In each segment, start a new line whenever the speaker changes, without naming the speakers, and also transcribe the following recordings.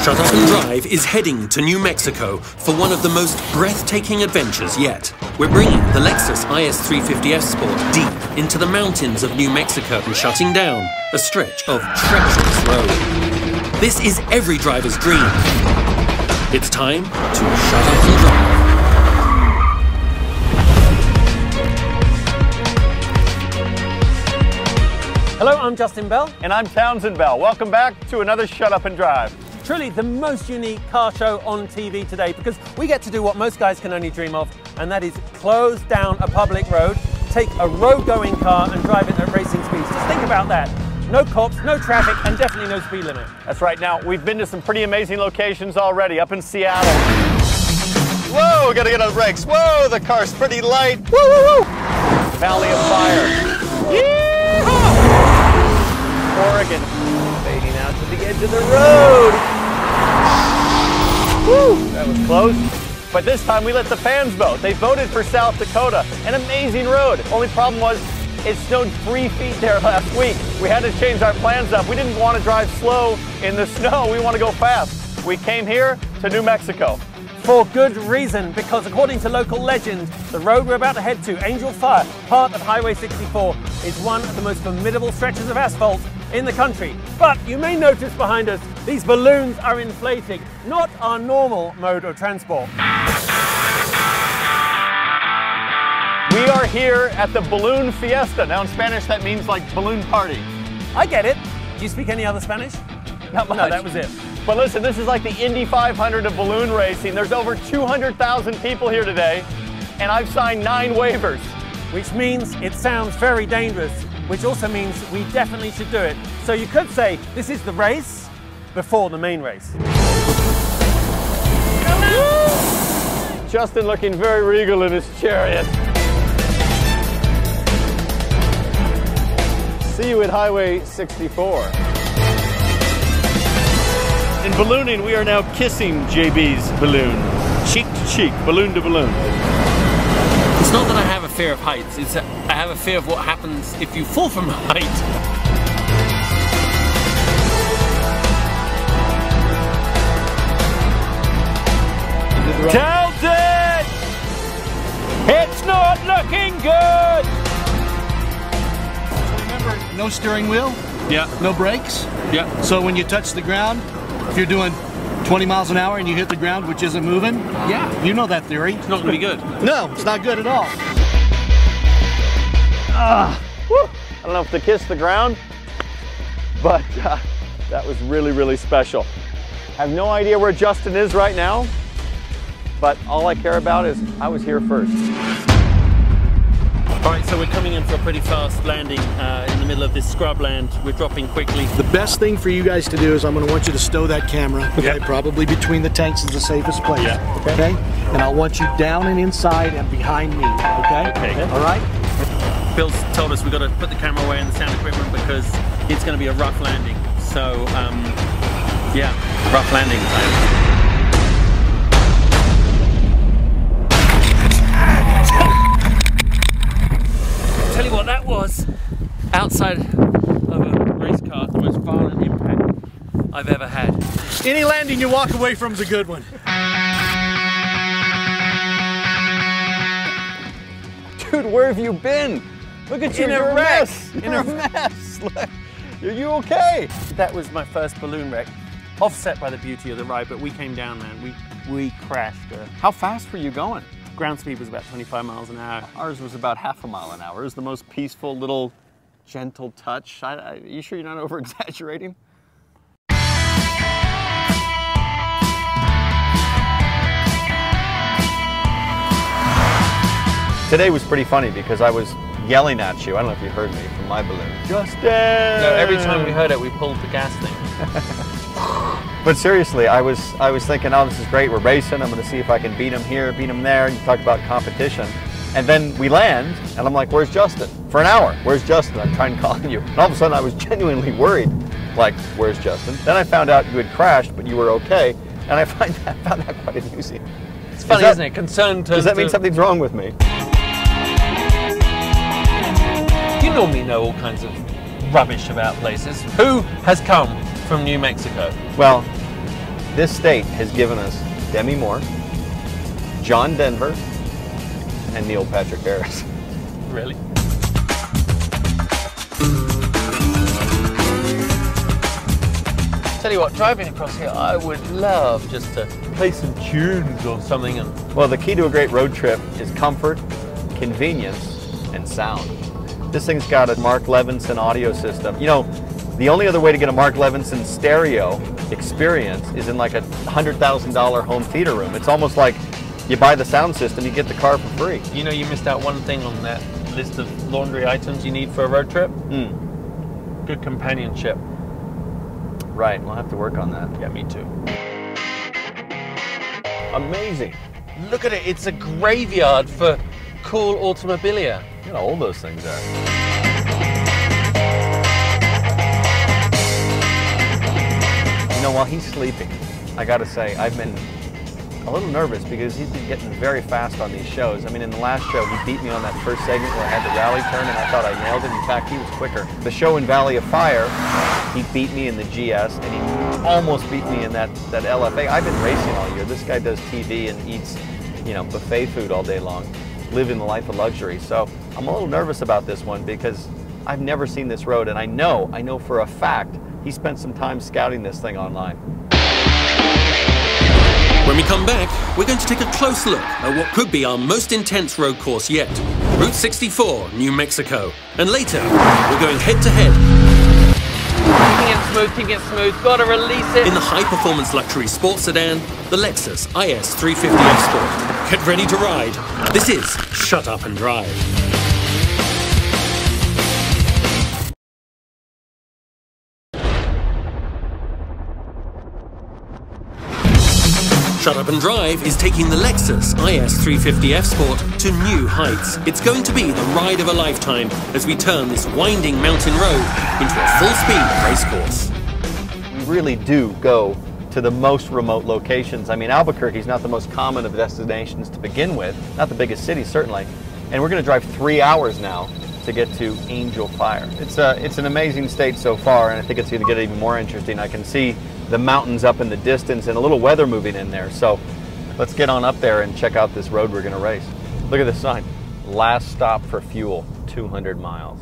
Shut Up and Drive is heading to New Mexico for one of the most breathtaking adventures yet. We're bringing the Lexus IS350F Sport deep into the mountains of New Mexico and shutting down a stretch of treacherous road. This is every driver's dream. It's time to shut up and drive.
Hello, I'm Justin Bell.
And I'm Townsend Bell. Welcome back to another Shut Up and Drive.
Truly the most unique car show on TV today because we get to do what most guys can only dream of, and that is close down a public road, take a road-going car and drive it at racing speeds. Just think about that. No cops, no traffic, and definitely no speed limit.
That's right. Now, we've been to some pretty amazing locations already, up in Seattle. Whoa, we gotta get on the brakes. Whoa, the car's pretty light. Woo, woo, woo. Valley of Fire. Yeehaw! Oregon. Fading out to the edge of the road. Woo, that was close. But this time we let the fans vote. They voted for South Dakota, an amazing road. Only problem was it snowed 3 feet there last week. We had to change our plans up. We didn't want to drive slow in the snow. We want to go fast. We came here to New Mexico.
For good reason, because according to local legend, the road we're about to head to, Angel Fire, part of Highway 64, is one of the most formidable stretches of asphalt in the country. But you may notice behind us, these balloons are inflating, not our normal mode of transport.
We are here at the Balloon Fiesta. Now in Spanish that means like balloon party.
I get it. Do you speak any other Spanish?
Not much.
No, that was it.
But listen, this is like the Indy 500 of balloon racing. There's over 200,000 people here today, and I've signed 9 waivers.
Which means it sounds very dangerous, which also means we definitely should do it. So you could say this is the race before the main race.
Justin looking very regal in his chariot. See you at Highway 64. In ballooning, we are now kissing JB's balloon. Cheek to cheek, balloon to balloon.
It's not that I have a fear of heights, it's that I have a fear of what happens if you fall from height.
Townsend! It's not looking good!
Remember, no steering wheel,
Yeah.
no brakes.
Yeah.
So when you touch the ground, if you're doing 20 miles an hour and you hit the ground which isn't moving,
Yeah.
you know that theory.
It's not going to be good.
No, it's not good at all.
I don't know if to kiss the ground, but that was really, really special. I have no idea where Justin is right now, but all I care about is I was here first.
All right, so we're coming in for a pretty fast landing in the middle of this scrubland. We're dropping quickly.
The best thing for you guys to do is I'm going to want you to stow that camera. Okay, probably between the tanks is the safest place.
Yeah.
Okay. And I'll want you down and inside and behind me. Okay.
Okay.
All right.
Bill's told us we've got to put the camera away and the sound equipment because it's going to be a rough landing. So, yeah, rough landing time. Tell you what that was, outside of a race car, the most violent impact I've ever had.
Any landing you walk away from is a good one.
Dude, where have you been? Look at you,
In a
you're
wreck.
mess. You're a mess. Are you okay?
That was my first balloon wreck, offset by the beauty of the ride, but we came down, man. We crashed.
How fast were you going?
Ground speed was about 25 miles an hour.
Ours was about half a mile an hour. It was the most peaceful little gentle touch. You sure you're not over exaggerating? Today was pretty funny because I was yelling at you. I don't know if you heard me from my balloon. Justin!
No, every time we heard it, we pulled the gas thing.
But seriously, I was thinking, oh, this is great. We're racing. I'm going to see if I can beat him here, beat him there. You talk about competition. And then we land, and I'm like, where's Justin? For an hour, where's Justin? I'm trying to call you. And all of a sudden, I was genuinely worried. Like, where's Justin? Then I found out you had crashed, but you were okay. And I found that quite amusing.
It's funny, isn't it? Concern
Does that mean something's wrong with me?
You normally know all kinds of rubbish about places. Who has come from New Mexico?
Well, This state has given us Demi Moore, John Denver, and Neil Patrick Harris.
Really? Tell you what, driving across here, I would love just to play some tunes or something. And
well, the key to a great road trip is comfort, convenience, and sound. This thing's got a Mark Levinson audio system. You know, the only other way to get a Mark Levinson stereo experience is in like a $100,000 home theater room. It's almost like you buy the sound system, you get the car for free.
You know, you missed out one thing on that list of laundry items you need for a road trip. Good companionship.
Right, we'll have to work on that.
Yeah, me too.
Amazing.
Look at it, it's a graveyard for cool automobilia.
Look at how old those things are. You know, while he's sleeping, I gotta say, I've been a little nervous because he's been getting very fast on these shows. I mean, in the last show, he beat me on that first segment where I had the rally turn and I thought I nailed it. In fact, he was quicker. The show in Valley of Fire, he beat me in the GS and he almost beat me in that LFA. I've been racing all year. This guy does TV and eats, you know, buffet food all day long, living the life of luxury. So I'm a little nervous about this one because I've never seen this road, and I know for a fact he spent some time scouting this thing online.
When we come back, we're going to take a close look at what could be our most intense road course yet, Route 64, New Mexico. And later, we're going head-to-head
Keeping it smooth, gotta release it.
in the high-performance luxury sports sedan, the Lexus IS 350F Sport. Get ready to ride. This is Shut Up and Drive. Shut Up and Drive is taking the Lexus IS 350F Sport to new heights. It's going to be the ride of a lifetime as we turn this winding mountain road into a full-speed race course.
We really do go to the most remote locations. I mean, Albuquerque's not the most common of destinations to begin with, not the biggest city certainly, and we're going to drive 3 hours now to get to Angel Fire. It's an amazing state so far, and I think it's going to get even more interesting. I can see the mountains up in the distance and a little weather moving in there. So let's get on up there and check out this road we're going to race. Look at this sign. Last stop for fuel, 200 miles.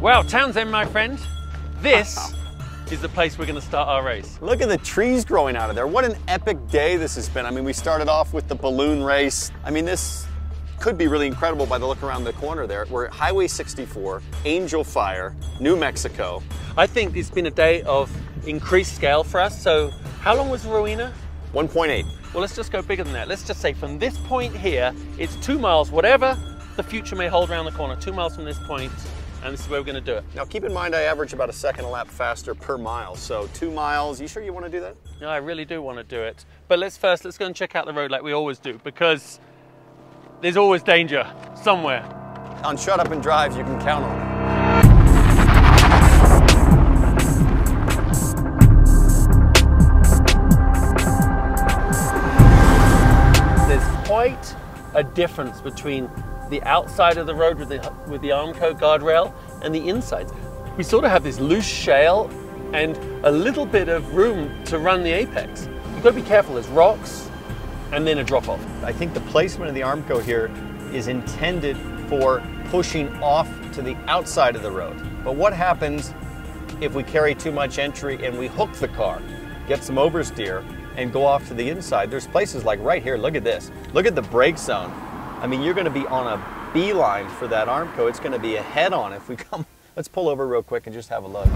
Well, Townsend, my friend, this is the place we're going to start our race.
Look at the trees growing out of there. What an epic day this has been. I mean, we started off with the balloon race. I mean, this could be really incredible by the look around the corner there. We're at Highway 64, Angel Fire, New Mexico.
I think it's been a day of increased scale for us. So how long was Rowena?
1.8.
Well, let's just go bigger than that. Let's just say from this point here, it's 2 miles, whatever the future may hold around the corner, 2 miles from this point, and this is where we're going to do it.
Now keep in mind I average about a second a lap faster per mile, so 2 miles. You sure you want to do that?
No, I really do want to do it. But let's go and check out the road like we always do, because there's always danger somewhere.
On Shut Up and Drive, you can count on it.
There's quite a difference between the outside of the road with the Armco guardrail and the inside. We sort of have this loose shale and a little bit of room to run the apex. You've got to be careful, there's rocks and then a drop off.
I think the placement of the Armco here is intended for pushing off to the outside of the road. But what happens if we carry too much entry and we hook the car, get some oversteer, and go off to the inside? There's places like right here, look at this. Look at the brake zone. I mean, you're going to be on a beeline for that Armco. It's going to be a head-on if we come. Let's pull over real quick and just have a look.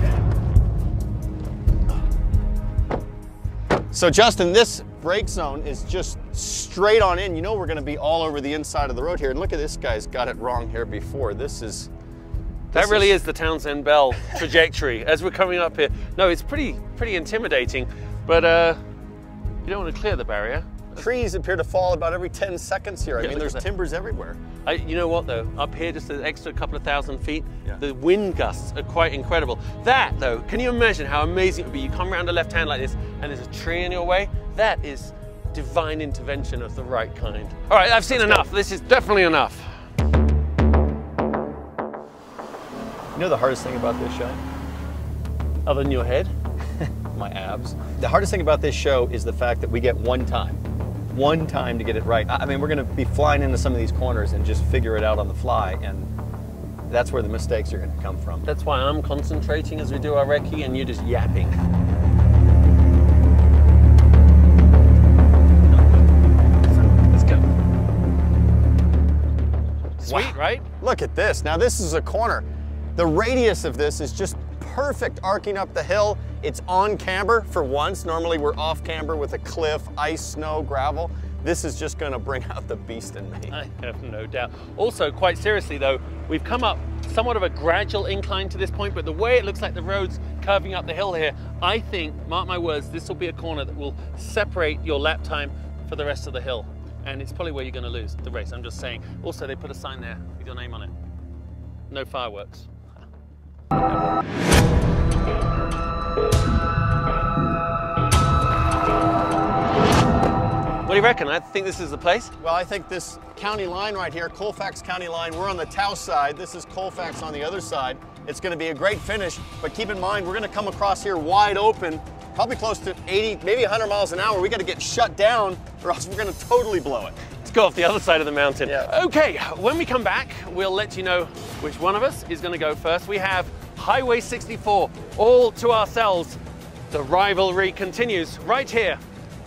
So Justin, this brake zone is just straight on in. You know we're going to be all over the inside of the road here. And look at this guy's got it wrong here before.
That really is the Townsend Bell trajectory as we're coming up here. No, it's pretty intimidating, but you don't want to clear the barrier.
Trees appear to fall about every 10 seconds here. I mean, there's timbers everywhere.
You know what though? Up here, just an extra couple of thousand feet, the wind gusts are quite incredible. That though, can you imagine how amazing it would be? You come around the left hand like this and there's a tree in your way? That is divine intervention of the right kind. All right, I've seen enough. This is definitely enough.
You know the hardest thing about this show?
Other than your head?
My abs. The hardest thing about this show is the fact that we get one time to get it right. I mean, we're going to be flying into some of these corners and just figure it out on the fly, and that's where the mistakes are going to come from.
That's why I'm concentrating as we do our recce and you're just yapping. Let's go. Sweet,
Wow.
right?
Look at this. Now this is a corner. The radius of this is just perfect arcing up the hill. It's on camber for once. Normally we're off camber with a cliff, ice, snow, gravel. This is just going to bring out the beast in me.
I have no doubt. Also, quite seriously though, we've come up somewhat of a gradual incline to this point, but the way it looks like the road's curving up the hill here, I think, mark my words, this will be a corner that will separate your lap time for the rest of the hill. And it's probably where you're going to lose the race, I'm just saying. Also, they put a sign there with your name on it. No fireworks. What do you reckon? I think this is the place.
Well, I think this county line right here, Colfax County line, we're on the Taos side. This is Colfax on the other side. It's going to be a great finish, but keep in mind, we're going to come across here wide open, probably close to 80, maybe 100 miles an hour. We got to get shut down or else we're going to totally blow it.
Let's go off the other side of the mountain.
Yeah.
Okay, when we come back, we'll let you know which one of us is going to go first. We have Highway 64 all to ourselves. The rivalry continues right here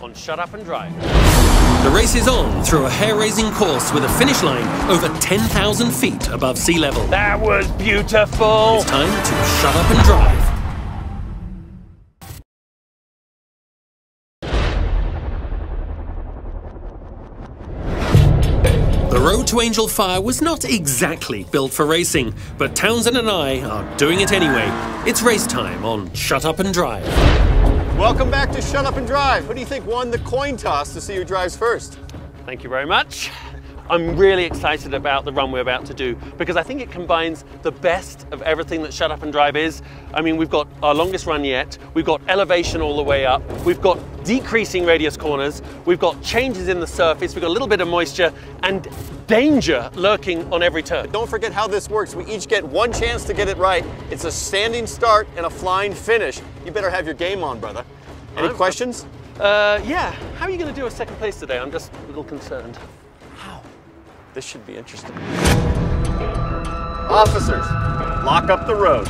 on Shut Up and Drive.
The race is on through a hair-raising course with a finish line over 10,000 feet above sea level.
That was beautiful.
It's time to shut up and drive. The road to Angel Fire was not exactly built for racing, but Townsend and I are doing it anyway. It's race time on Shut Up and Drive.
Welcome back to Shut Up and Drive. Who do you think won the coin toss to see who drives first?
Thank you very much. I'm really excited about the run we're about to do because I think it combines the best of everything that Shut Up and Drive is. I mean, we've got our longest run yet, we've got elevation all the way up, we've got decreasing radius corners, we've got changes in the surface, we've got a little bit of moisture and danger lurking on every turn.
Don't forget how this works. We each get one chance to get it right. It's a standing start and a flying finish. You better have your game on, brother. Any questions?
Yeah. How are you going to do a second place today? I'm just a little concerned.
How? This should be interesting. Officers, lock up the road.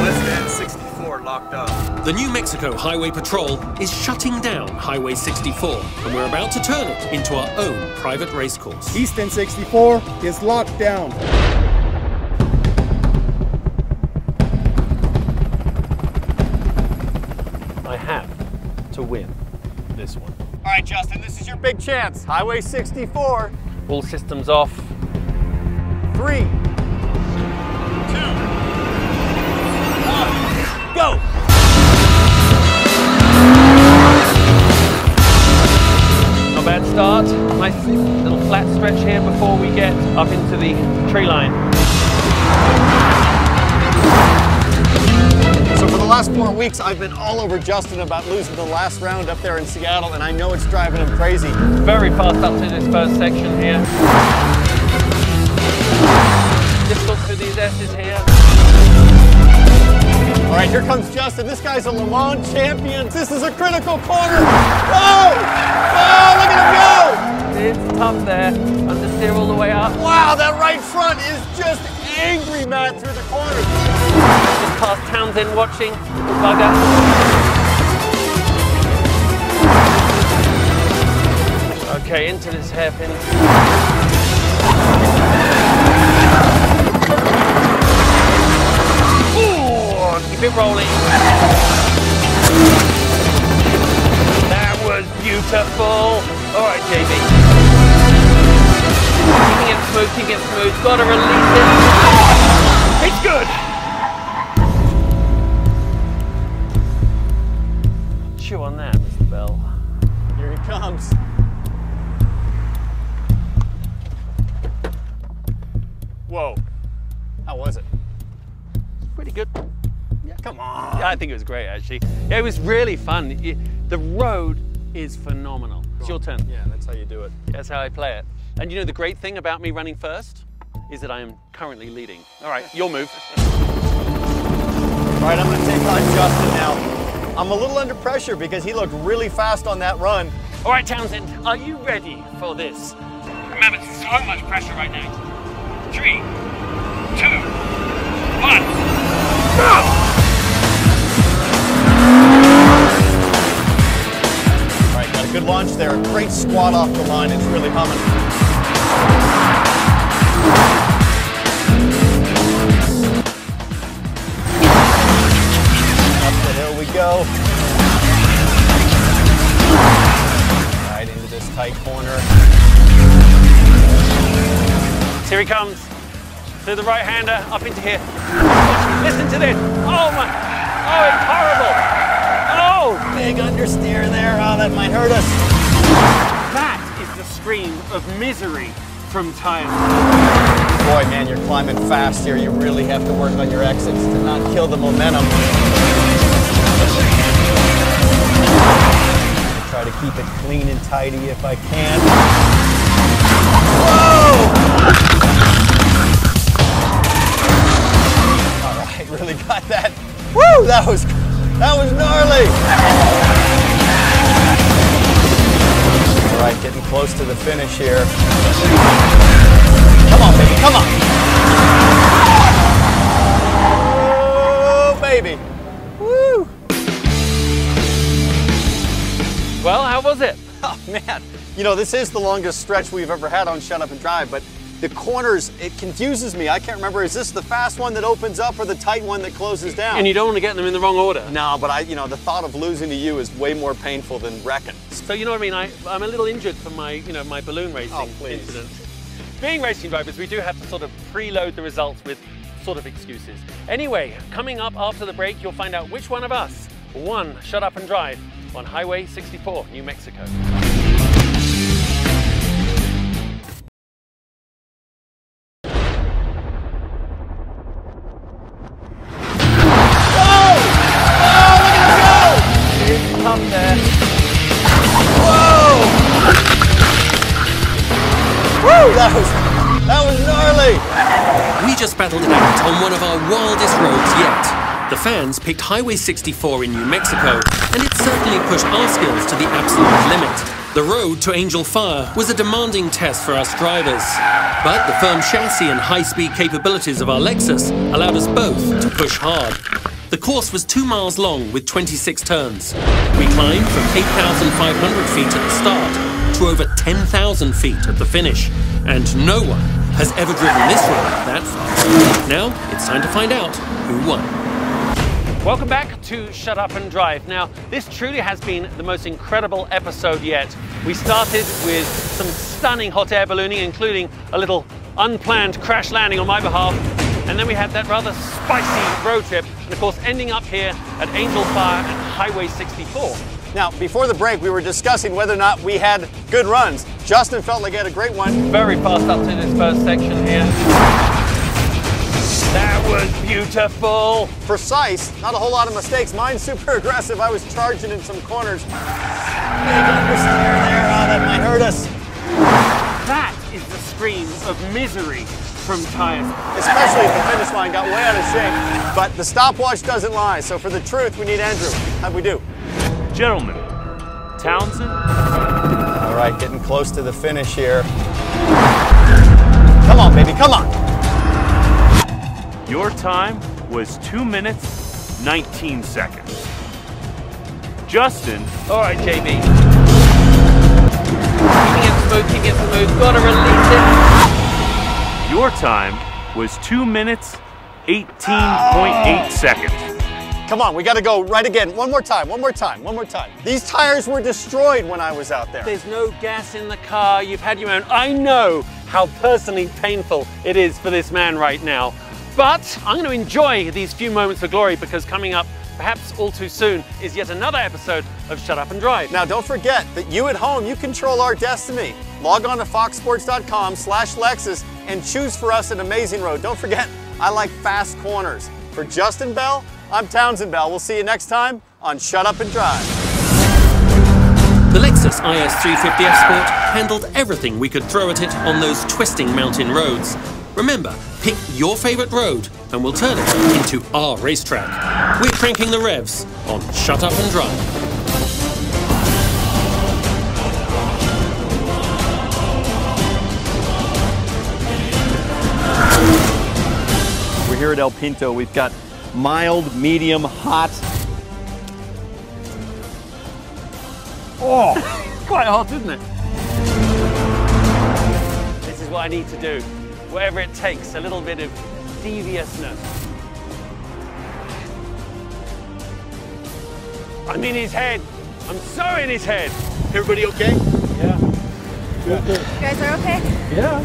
West End 64 locked up.
The New Mexico Highway Patrol is shutting down Highway 64, and we're about to turn it into our own private race course.
East End 64 is locked down.
I have to win this one.
All right, Justin, this is your big chance. Highway 64.
All systems off.
3, 2, 1, go!
Not bad start. Nice little flat stretch here before we get up into the tree line.
So for the last 4 weeks, I've been all over Justin about losing the last round up there in Seattle, and I know it's driving him crazy.
Very fast up to this first section here. Difficult through these S's here.
All right, here comes Justin. This guy's a Le Mans champion. This is a critical corner. Oh! Oh, look at him go!
It's tough there. Understeer all the way up.
Wow, that right front is just angry, Matt, through the corner.
Just past Townsend watching. Bugger. Okay, into this hairpin. Ooh, keep it rolling. That was beautiful. All right, JB. Keeping it smooth. Gotta release it. It's good. Chew on that, Mr. Bell.
Here he comes. Whoa. How was it?
Pretty good.
Come on.
Yeah, I think it was great, actually. Yeah, it was really fun. The road is phenomenal. It's your turn.
Yeah, that's how you do it.
That's how I play it. And you know the great thing about me running first is that I am currently leading. All right, your move.
All right, I'm going to take on Justin now. I'm a little under pressure because he looked really fast on that run.
All right, Townsend, are you ready for this? Remember, so much pressure right now. 3, 2, 1, go!
All right, got a good launch there. Great squat off the line. It's really humming. Up the hill we go. Right into this tight corner.
Here he comes. To the right-hander, up into here. Listen to this. Oh my, oh, it's horrible. Oh!
Big understeer there. Oh, that might hurt us.
That is the scream of misery from Townsend.
Boy, man, you're climbing fast here. You really have to work on your exits to not kill the momentum. Try to keep it clean and tidy if I can. Whoa! All right, really got that. Woo! That was gnarly. All right, getting close to the finish here. Come on, baby, come on. Oh, baby. Woo!
Well, how was it?
Oh, man. You know, this is the longest stretch we've ever had on Shut Up and Drive, but the corners, it confuses me. I can't remember, is this the fast one that opens up or the tight one that closes down?
And you don't want to get them in the wrong order.
No, but the thought of losing to you is way more painful than wrecking.
So you know what I mean? I'm a little injured from my, my balloon racing incident. Being racing drivers, we do have to sort of preload the results with sort of excuses. Anyway, coming up after the break, you'll find out which one of us won Shut Up and Drive on Highway 64, New Mexico.
Up there. Whoa! Woo! That was gnarly.
We just battled it out on one of our wildest roads yet. The fans picked Highway 64 in New Mexico, and it certainly pushed our skills to the absolute limit. The road to Angel Fire was a demanding test for us drivers, but the firm chassis and high-speed capabilities of our Lexus allowed us both to push hard. The course was 2 miles long with 26 turns. We climbed from 8,500 feet at the start to over 10,000 feet at the finish. And no one has ever driven this road that fast. Now, it's time to find out who won.
Welcome back to Shut Up and Drive. Now, this truly has been the most incredible episode yet. We started with some stunning hot air ballooning, including a little unplanned crash landing on my behalf. And then we had that rather spicy road trip, and of course ending up here at Angel Fire and Highway 64.
Now, before the break, we were discussing whether or not we had good runs. Justin felt like he had a great one.
Very fast up to this first section here. That was beautiful.
Precise, not a whole lot of mistakes. Mine's super aggressive. I was charging in some corners. Big understeer there. Oh, that might hurt us.
That is the scream of misery from Townsend.
Especially if the finish line got way out of shape. But the stopwatch doesn't lie, so for the truth, we need Andrew. How'd we do?
Gentlemen, Townsend.
All right, getting close to the finish here. Come on, baby, come on.
Your time was 2 minutes, 19 seconds. Justin.
All right, JB. Keeping it smooth, gotta release it.
Your time was 2 minutes, 18.8 seconds.
Come on, we gotta go right again. One more time. These tires were destroyed when I was out there.
There's no gas in the car, you've had your own. I know how personally painful it is for this man right now. But I'm going to enjoy these few moments of glory because coming up, perhaps all too soon, is yet another episode of Shut Up and Drive.
Now don't forget that you at home, you control our destiny. Log on to foxsports.com/Lexus and choose for us an amazing road. Don't forget, I like fast corners. For Justin Bell, I'm Townsend Bell. We'll see you next time on Shut Up and Drive.
The Lexus IS350F Sport handled everything we could throw at it on those twisting mountain roads. Remember, pick your favorite road and we'll turn it into our racetrack. We're cranking the revs on Shut Up and Drive.
We're here at El Pinto. We've got mild, medium, hot.
Oh, quite hot, isn't it? This is what I need to do. Whatever it takes, a little bit of deviousness. I'm in his head. I'm so in his head.
Everybody okay?
Yeah.
You guys are okay?
Yeah.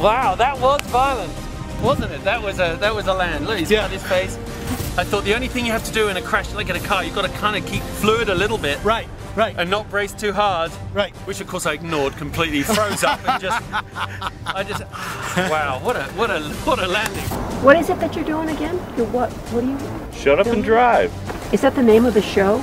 Wow, that was violent, wasn't it? That was a land. Look, he's got his face. I thought the only thing you have to do in a crash like in a car, you've got to kind of keep fluid a little bit.
Right.
And not brace too hard. Right. Which of course I ignored completely, froze up and wow, what a landing.
What is it that you're doing again? What are you?
Shut up and drive.
Is that the name of the show?